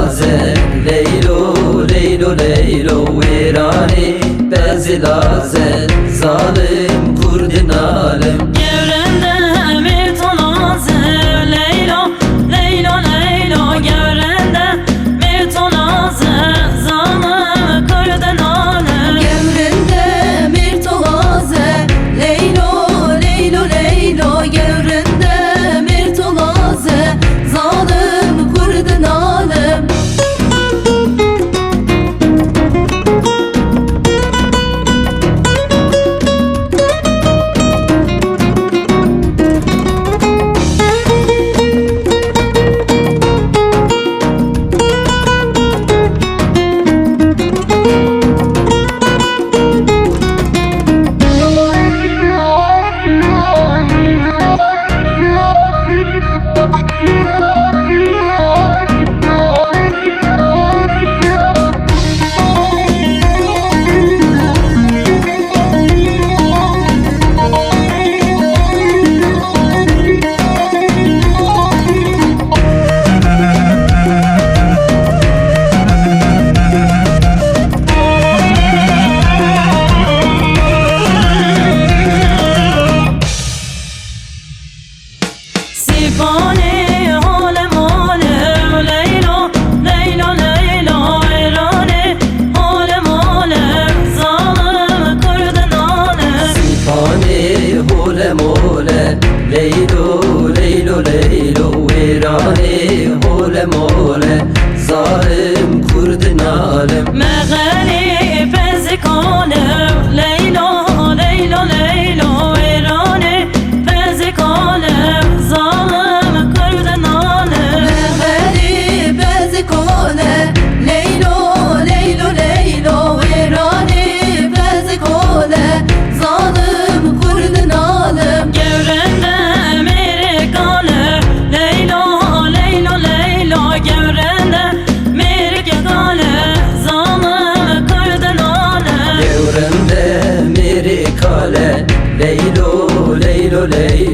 laze Leylo leylo leylo Virane bezi laze Zalim kurdin alem Gevrende bir tonaze Leylo leylo leylo Gevrende bir tonaze Zalim kurdin alem Gevrende bir tolaze Leylo leylo leylo Gevrende bir tolaze Zalim kurdun alem Sipane alem alem Leylo leylo leylo Virane alem alem Zalim kurdun alem Sipane hole mole Leylo leylo leylo Virane hole mole Zalim kurdin alem Meğeri bezik alem Leylo leylo leylo Virane bezik alem Zalim kurdun alem Mehveri bezik ole Leylo leylo leylo Virane bezik ole Zalim kurdun alem Gevrende mirik alem Leylo leylo leylo Gevrende mirik alem Zalim kurdun alem Devremde meri kale Leylo leylo leylo